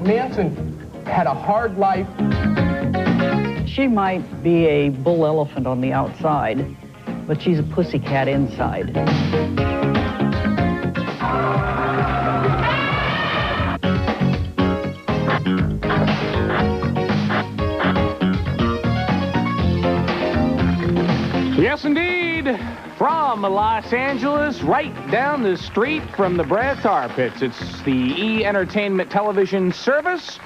Manson had a hard life. She might be a bull elephant on the outside, but she's a pussycat inside. Yes, indeed. From Los Angeles, right down the street from the Brad Tar Pits. It's the E! Entertainment television service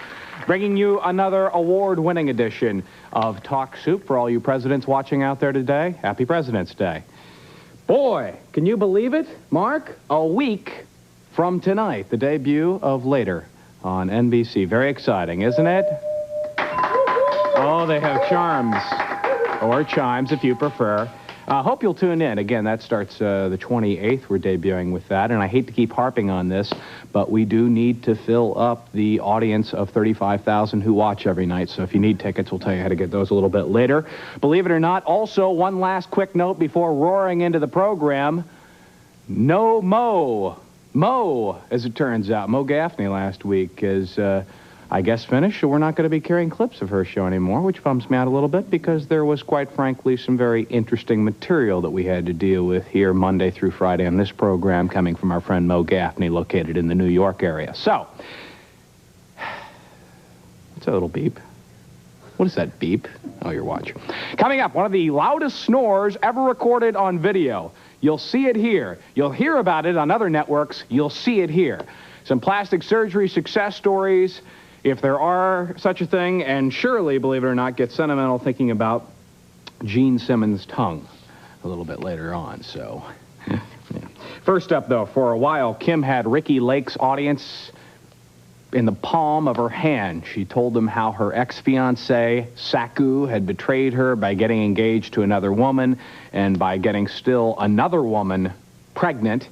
bringing you another award-winning edition of Talk Soup for all you presidents watching out there today. Happy President's Day. Boy, can you believe it, Mark? A week from tonight, the debut of Later on NBC. Very exciting, isn't it? Oh, they have charms. Or chimes, if you prefer. Hope you'll tune in. Again, that starts the 28th. We're debuting with that. And I hate to keep harping on this, but we do need to fill up the audience of 35,000 who watch every night. So if you need tickets, we'll tell you how to get those a little bit later. Believe it or not, also, one last quick note before roaring into the program. No Mo. Mo, as it turns out. Mo Gaffney last week is... I guess finished, so we're not going to be carrying clips of her show anymore, which bums me out a little bit because there was, quite frankly, some very interesting material that we had to deal with here Monday through Friday on this program coming from our friend Mo Gaffney, located in the New York area. So, what's that little beep? What is that beep? Oh, your watch. Coming up, one of the loudest snores ever recorded on video. You'll see it here. You'll hear about it on other networks. You'll see it here. Some plastic surgery success stories, if there are such a thing, and surely, believe it or not, get sentimental thinking about Gene Simmons' tongue a little bit later on, so... yeah. First up, though, for a while, Kim had Ricky Lake's audience in the palm of her hand. She told them how her ex-fiancé, Saku, had betrayed her by getting engaged to another woman and by getting still another woman pregnant.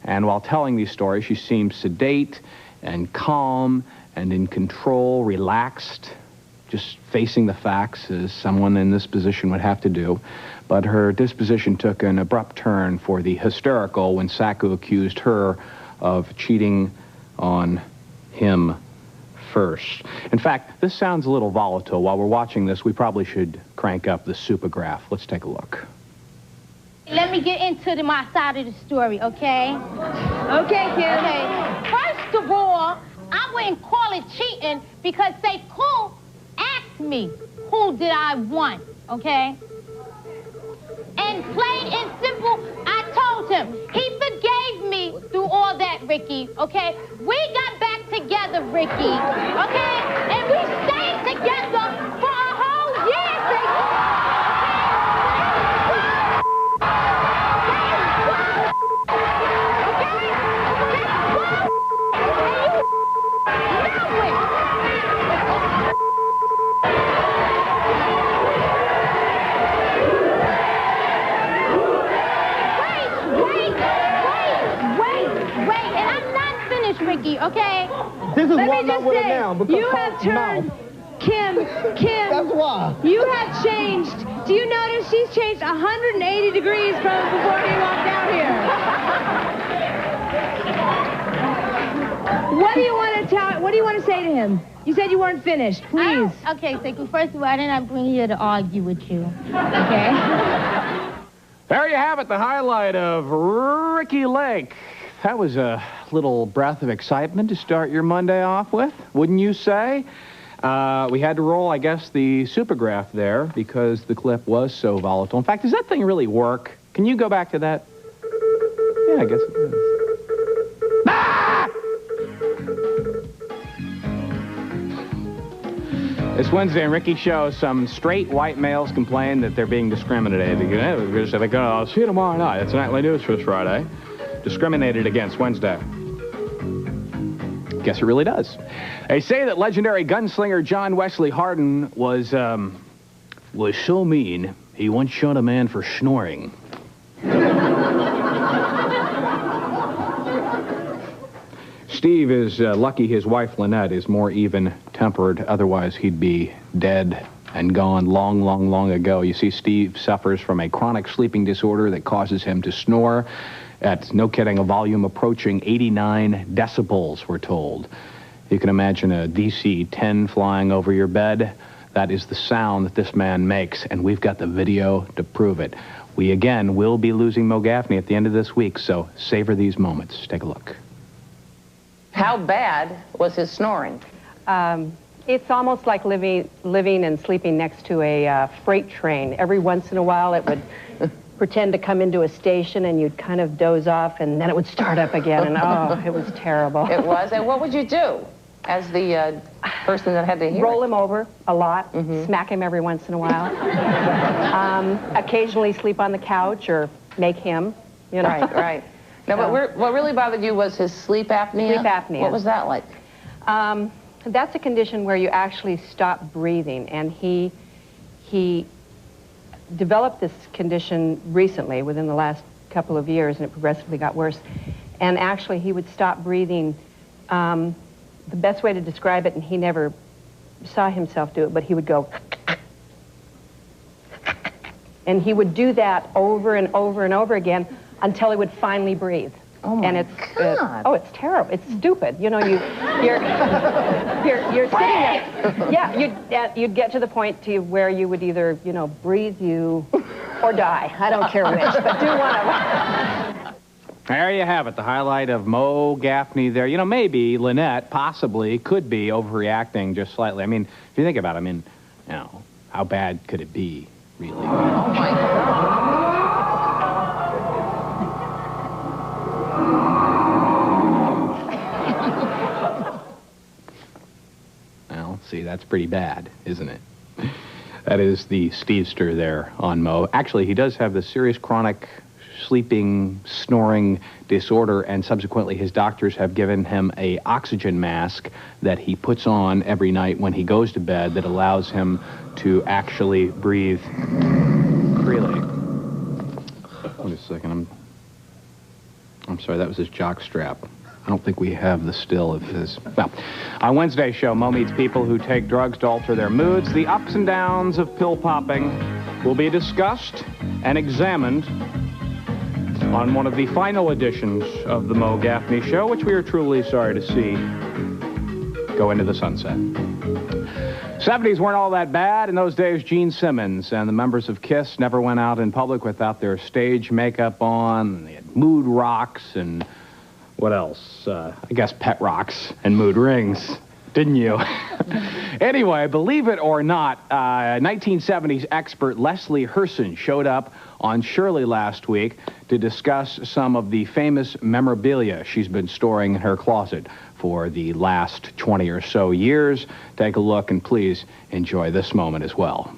And while telling these stories, she seemed sedate and calm and in control, relaxed, just facing the facts as someone in this position would have to do. But her disposition took an abrupt turn for the hysterical when Saku accused her of cheating on him first. In fact, this sounds a little volatile. While we're watching this, we probably should crank up the Supergraph. Let's take a look. Let me get into my side of the story, okay? Okay, Kim. Okay. First of all, I wouldn't call it cheating because Sekou asked me who did I want, okay? And plain and simple, I told him. He forgave me through all that, Ricky, okay? We got back together, Ricky, okay? And we stayed together for a whole year, Sekou. Ricky, okay? This is why I'm not with her now. Because you have turned, Kim, that's why. You have changed. Do you notice she's changed 180 degrees from before he walked out here? What do you want to say to him? You said you weren't finished. Please. Okay, Sekou, first of all, I did not bring you here to argue with you. Okay? There you have it, the highlight of Ricky Lake. That was a little breath of excitement to start your Monday off with, wouldn't you say? We had to roll, I guess, the Supergraph there because the clip was so volatile. In fact, does that thing really work? Can you go back to that? Yeah, I guess it does. Ah! This Wednesday on Ricky's show, some straight white males complain that they're being discriminated against. They go, I'll see you tomorrow night. It's nightly news for this Friday. Discriminated against Wednesday. Guess it really does. They say that legendary gunslinger John Wesley Hardin was so mean, he once shot a man for snoring. Steve is lucky his wife Lynette is more even-tempered. Otherwise, he'd be dead and gone long, long, long ago. You see, Steve suffers from a chronic sleeping disorder that causes him to snore at, no kidding, a volume approaching 89 decibels, we're told. You can imagine a DC-10 flying over your bed. That is the sound that this man makes, and we've got the video to prove it. We, again, will be losing Mo Gaffney at the end of this week, so savor these moments. Take a look. How bad was his snoring? It's almost like living and sleeping next to a freight train. Every once in a while, it would pretend to come into a station, and you'd kind of doze off, and then it would start up again, and oh, it was terrible. It was? And what would you do as the person that had to hear Roll it? him over a lot, smack him every once in a while. Occasionally sleep on the couch or make him, you know. Right, right. Now, what really bothered you was his sleep apnea? Sleep apnea. What was that like? That's a condition where you actually stop breathing, and he developed this condition recently, within the last couple of years, and it progressively got worse. And actually, he would stop breathing. The best way to describe it, and he never saw himself do it, but he would go, and he would do that over and over and over again until he would finally breathe. Oh my God! It's terrible. It's stupid. You know, you're sitting there. Yeah, you'd get to the point where you would either, you know, breathe or die. I don't care which, but do one of them. There you have it, the highlight of Mo Gaffney there. You know, maybe Lynette possibly could be overreacting just slightly. I mean, if you think about it, I mean, you know, how bad could it be, really? Oh my God. Well, see, that's pretty bad, isn't it? That is the Stevester there on Mo. Actually, he does have the serious chronic sleeping, snoring disorder, and subsequently his doctors have given him a oxygen mask that he puts on every night when he goes to bed that allows him to actually breathe freely. Wait a second, I'm sorry, that was his jock strap. I don't think we have the still of his. Well, on Wednesday's show, Mo meets people who take drugs to alter their moods. The ups and downs of pill popping will be discussed and examined on one of the final editions of the Mo Gaffney Show, which we are truly sorry to see go into the sunset. 70s weren't all that bad. In those days, Gene Simmons and the members of KISS never went out in public without their stage makeup on. They had mood rocks and what else? I guess pet rocks and mood rings. Didn't you? Anyway, believe it or not, 1970s expert Leslie Herson showed up on Shirley last week to discuss some of the famous memorabilia she's been storing in her closet for the last 20 or so years. Take a look and please enjoy this moment as well.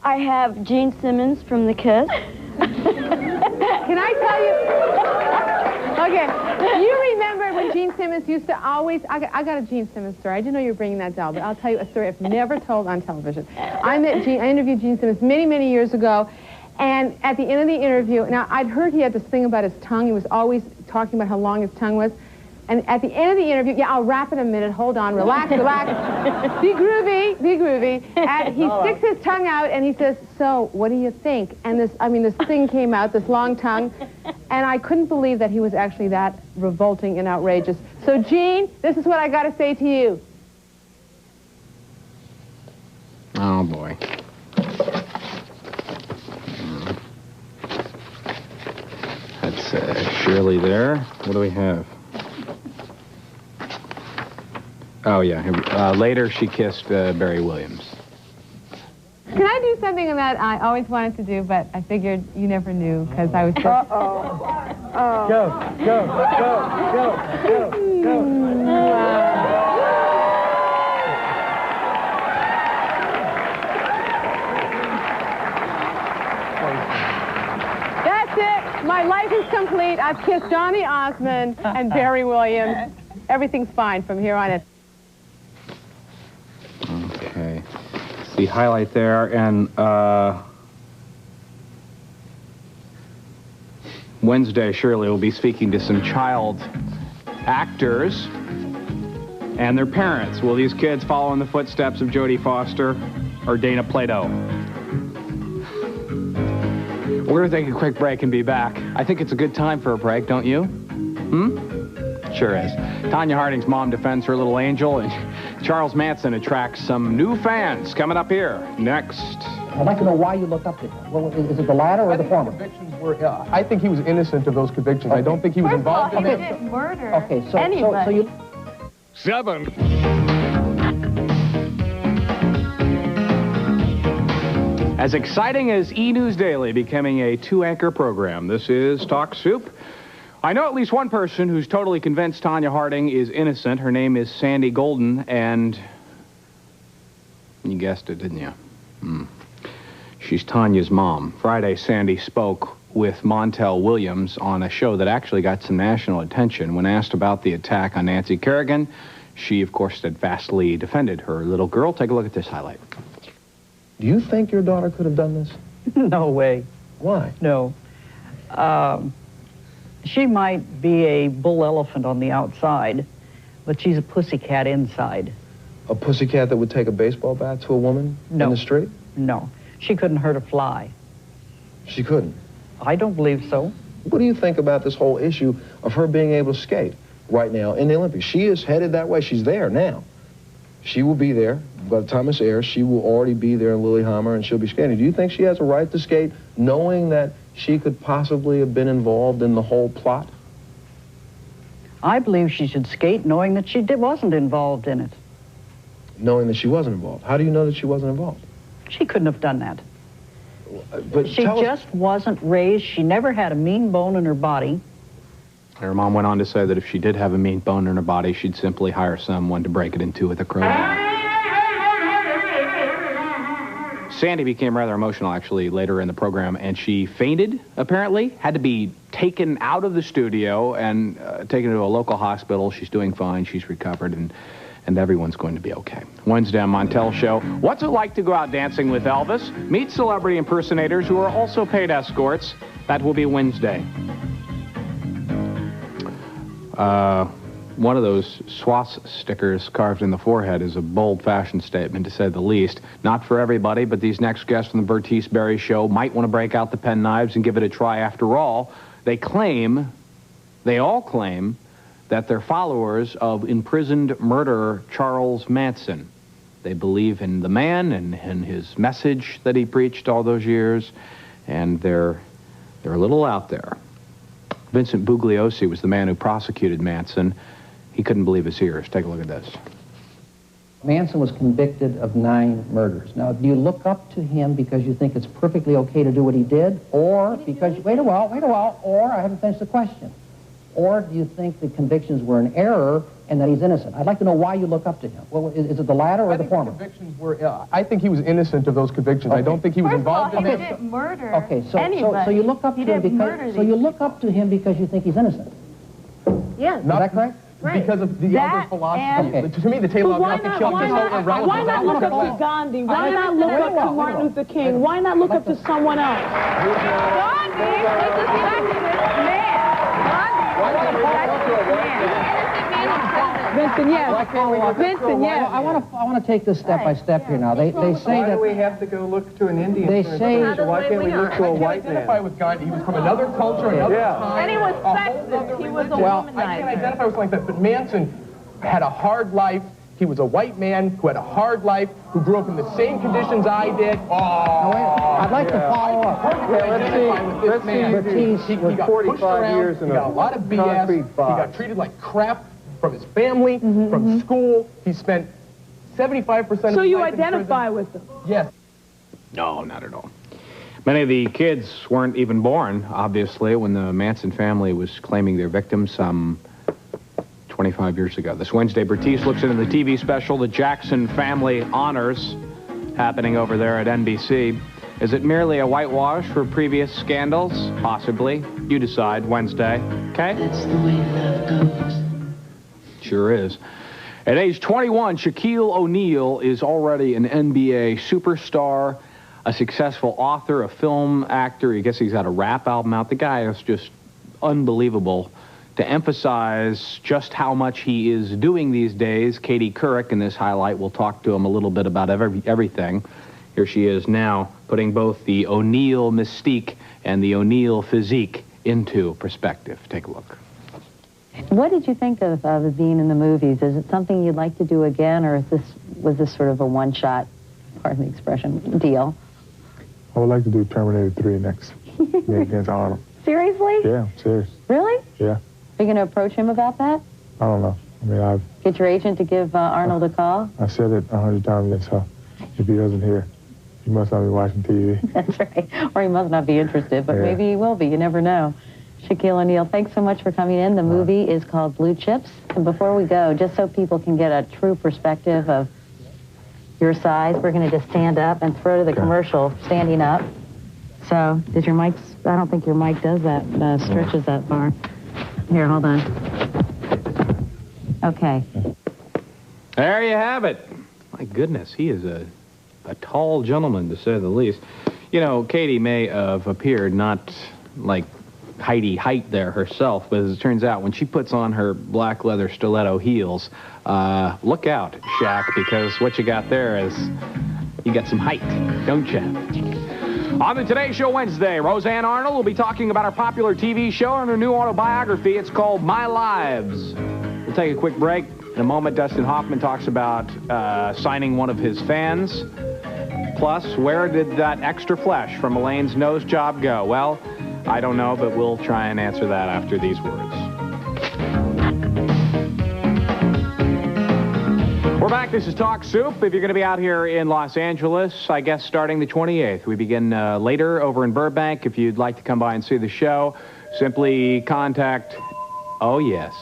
I have Gene Simmons from the KISS. Can I tell you? Okay, you remember when Gene Simmons used to always, I got a Gene Simmons story. I didn't know you were bringing that down, but I'll tell you a story I've never told on television. I interviewed Gene Simmons many, many years ago, and at the end of the interview, now I'd heard he had this thing about his tongue. He was always talking about how long his tongue was. And at the end of the interview, yeah, I'll wrap in a minute, hold on, relax, relax, be groovy, be groovy. And he sticks his tongue out and he says, so, what do you think? And this thing came out, this long tongue, and I couldn't believe that he was actually that revolting and outrageous. So, Gene, this is what I got to say to you. Oh, boy. That's Shirley there. What do we have? Oh, yeah. Later, she kissed Barry Williams. Can I do something that I always wanted to do, but I figured you never knew because I was so... Uh-oh. Go. That's it. My life is complete. I've kissed Johnny Osmond and Barry Williams. Everything's fine from here on in. Okay. The highlight there, and Wednesday, Shirley will be speaking to some child actors and their parents. Will these kids follow in the footsteps of Jodie Foster or Dana Plato? We're going to take a quick break and be back. I think it's a good time for a break, don't you? Sure is. Tanya Harding's mom defends her little angel, and Charles Manson attracts some new fans. Coming up here next. I'd like to know why you look up to him. Well, is it the latter or the former? I think he was innocent of those convictions. I don't think he was involved in He them. didn't murder Okay, so anybody. you... 7. As exciting as E! News Daily becoming a 2-anchor program, this is Talk Soup. I know at least one person who's totally convinced Tanya Harding is innocent. Her name is Sandy Golden, and you guessed it, didn't you? She's Tanya's mom. Friday, Sandy spoke with Montel Williams on a show that actually got some national attention. When asked about the attack on Nancy Kerrigan, she, of course, steadfastly defended her little girl. Take a look at this highlight. Do you think your daughter could have done this? No way. Why? No. She might be a bull elephant on the outside, but she's a pussycat inside. A pussycat that would take a baseball bat to a woman No. in the street? No. She couldn't hurt a fly. She couldn't. I don't believe so. What do you think about this whole issue of her being able to skate right now in the Olympics? She is headed that way. She's there now. She will be there. By the time this airs, she will already be there in Lillehammer, and she'll be skating. Do you think she has a right to skate knowing that she could possibly have been involved in the whole plot? I believe she should skate knowing that she wasn't involved in it. Knowing that she wasn't involved. How do you know that she wasn't involved? She couldn't have done that. But She just wasn't raised. She never had a mean bone in her body. Her mom went on to say that if she did have a mean bone in her body, she'd simply hire someone to break it in two with a crowbar. Sandy became rather emotional, actually, later in the program, and she fainted, apparently, had to be taken out of the studio and taken to a local hospital. She's doing fine. She's recovered, and everyone's going to be okay. Wednesday on Montel's show, what's it like to go out dancing with Elvis? Meet celebrity impersonators who are also paid escorts. That will be Wednesday. One of those swastikas carved in the forehead is a bold fashion statement, to say the least. Not for everybody, but these next guests from the Bertice Berry Show might want to break out the penknives and give it a try. After all, they all claim, that they're followers of imprisoned murderer Charles Manson. They believe in the man and his message that he preached all those years, and they're a little out there. Vincent Bugliosi was the man who prosecuted Manson. He couldn't believe his ears. Take a look at this. Manson was convicted of 9 murders. Now, do you look up to him because you think it's perfectly okay to do what he did, or because... Wait a while, or I haven't finished the question. Or do you think the convictions were an error and that he's innocent? I'd like to know why you look up to him. Well, is it the latter or the former? I think he was innocent of those convictions. Okay. I don't think he was involved in them. He didn't murder anybody. So you look up to him because you think he's innocent. Yes. Is that correct? Right. Because of the other philosophy. To me, the tale of nothing killed just so irrelevant. Why not look up to Gandhi? Why not look up to Martin Luther King? Why not look up to someone else? Gandhi was a sexist man. Vincent, yes. Vincent, yes. I want to take this step by step here now. They say that... Why do we have to go look to an Indian? They say... Why can't we look to a white man? I can't identify with Gandhi. He was from another culture, another time. And he was sexist. He was a womanizer. I can't identify with something like that, but Manson had a hard life. He was a white man who had a hard life, who grew up in the same conditions I did. I'd like to follow up. Let's see. He got 45 years and he got a lot of BS. He got treated like crap from his family, from school. He spent 75% of his life. So you identify with them? Yes. No, not at all. Many of the kids weren't even born, obviously, when the Manson family was claiming their victims some 25 years ago. This Wednesday, Bertice looks into the TV special, The Jackson Family Honors, happening over there at NBC. Is it merely a whitewash for previous scandals? Possibly. You decide. Wednesday. Okay? That's the way love goes. Sure is. At age 21, Shaquille O'Neal is already an NBA superstar, a successful author, a film actor. I guess he's got a rap album out. The guy is just unbelievable. To emphasize just how much he is doing these days, Katie Couric in this highlight will talk to him a little bit about everything. Here she is now, putting both the O'Neal mystique and the O'Neal physique into perspective. Take a look. What did you think of being in the movies? Is it something you'd like to do again, or was this sort of a one-shot, pardon the expression, deal? I would like to do Terminator 3 next, against Arnold. Seriously? Yeah, I'm serious. Really? Yeah. Are you going to approach him about that? I don't know. I mean, Get your agent to give Arnold a call? I said it 100 times, so if he doesn't hear, he must not be watching TV. That's right. Or he must not be interested, but maybe he will be. You never know. Shaquille O'Neal, thanks so much for coming in. The movie is called Blue Chips. And before we go, just so people can get a true perspective of your size, we're going to just stand up and throw to the commercial standing up. So, does your mic, I don't think your mic does that, stretches that far. Here, hold on. Okay. There you have it. My goodness, he is a tall gentleman, to say the least. You know, Katie may have appeared not like Heidi Height there herself, but as it turns out, when she puts on her black leather stiletto heels, look out, Shaq, because what you got there is, you got some height, don't you? On the Today Show Wednesday, Roseanne Arnold will be talking about her popular TV show and her new autobiography. It's called My Lives. We'll take a quick break. In a moment, Dustin Hoffman talks about signing one of his fans. Plus, where did that extra flesh from Elaine's nose job go? Well, I don't know, but we'll try and answer that after these words. We're back. This is Talk Soup. If you're going to be out here in Los Angeles, I guess starting the 28th. We begin later over in Burbank. If you'd like to come by and see the show, simply contact, oh yes,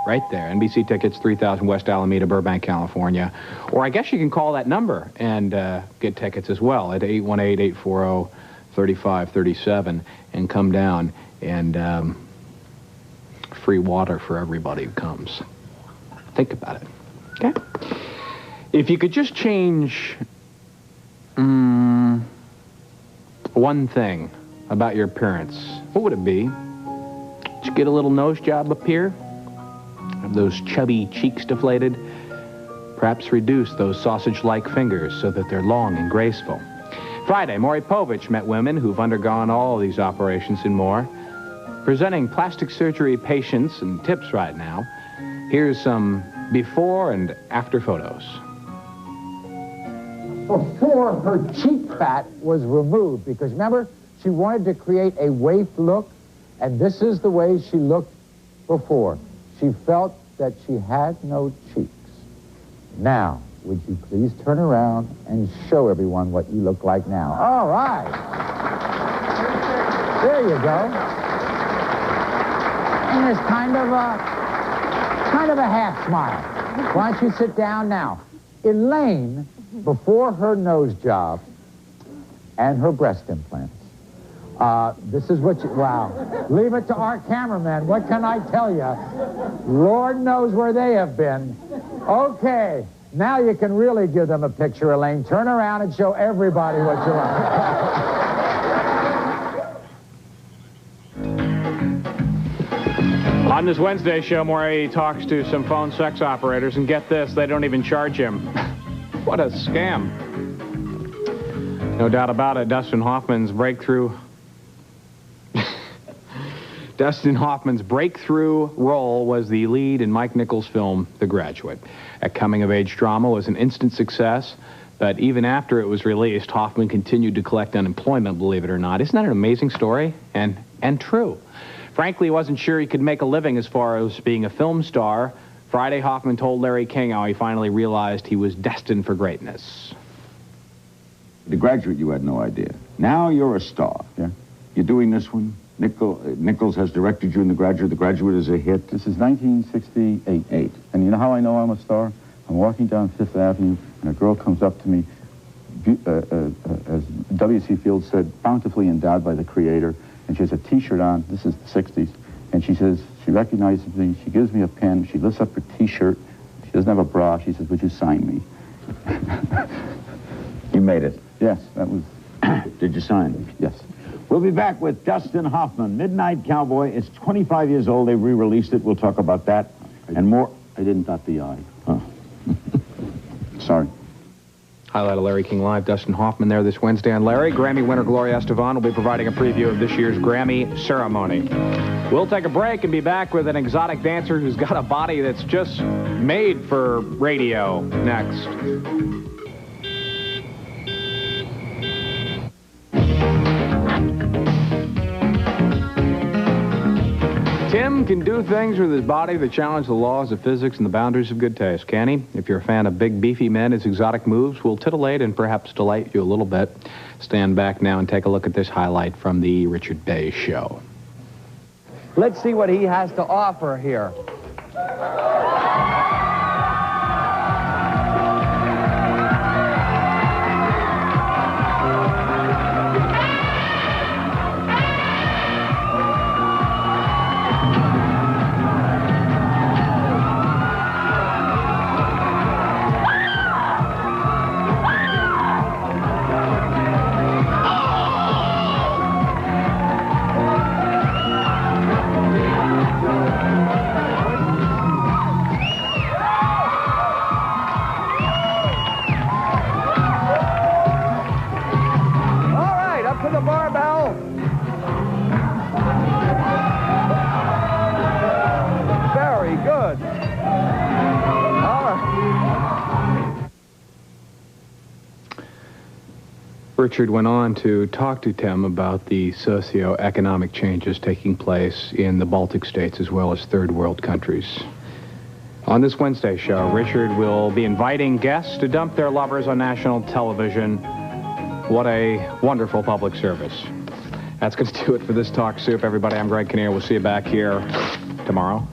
right there, NBC Tickets, 3000 West Alameda, Burbank, California. Or I guess you can call that number and get tickets as well at 818-840-3537 and come down, and free water for everybody who comes. Think about it. Okay? If you could just change one thing about your appearance, what would it be? Did you get a little nose job up here? Have those chubby cheeks deflated? Perhaps reduce those sausage-like fingers so that they're long and graceful. Friday, Maury Povich met women who've undergone all of these operations and more. Presenting plastic surgery patients and tips right now. Here's some before and after photos. Before, her cheek fat was removed because, remember, she wanted to create a waif look, and this is the way she looked before. She felt that she had no cheeks. Now, would you please turn around and show everyone what you look like now? All right. There you go. And there's kind of a half smile. Why don't you sit down now? Elaine, before her nose job and her breast implants, this is what you, wow. Leave it to our cameraman. What can I tell you? Lord knows where they have been. Okay, now you can really give them a picture, Elaine. Turn around and show everybody what you like. On this Wednesday show, Maury talks to some phone sex operators, and get this, they don't even charge him. What a scam. No doubt about it, Dustin Hoffman's breakthrough role was the lead in Mike Nichols' film, The Graduate. A coming-of-age drama was an instant success, but even after it was released, Hoffman continued to collect unemployment, believe it or not. Isn't that an amazing story? And true. Frankly, he wasn't sure he could make a living as far as being a film star. Friday, Hoffman told Larry King how he finally realized he was destined for greatness. The Graduate, you had no idea. Now you're a star. Yeah. You're doing this one. Nichols has directed you in The Graduate. The Graduate is a hit. This is 1968. And you know how I know I'm a star? I'm walking down Fifth Avenue, and a girl comes up to me, as W.C. Fields said, bountifully endowed by the Creator, and she has a T-shirt on. This is the 60s. And she says, she recognizes me. She gives me a pen. She lifts up her T-shirt. She doesn't have a bra. She says, would you sign me? You made it. Yes, that was... Did you sign? Yes. We'll be back with Dustin Hoffman, Midnight Cowboy. It's 25 years old. They re-released it. We'll talk about that and more. I didn't dot the I. Oh. Sorry. Highlight of Larry King Live, Dustin Hoffman there this Wednesday on Larry. Grammy winner Gloria Estefan will be providing a preview of this year's Grammy ceremony. We'll take a break and be back with an exotic dancer who's got a body that's just made for radio next. Tim can do things with his body that challenge the laws of physics and the boundaries of good taste, can he? If you're a fan of big, beefy men, his exotic moves will titillate and perhaps delight you a little bit. Stand back now and take a look at this highlight from the Richard Day Show. Let's see what he has to offer here. Richard went on to talk to Tim about the socio-economic changes taking place in the Baltic states as well as third world countries. On this Wednesday show, Richard will be inviting guests to dump their lovers on national television. What a wonderful public service. That's going to do it for this Talk Soup, everybody. I'm Greg Kinnear. We'll see you back here tomorrow.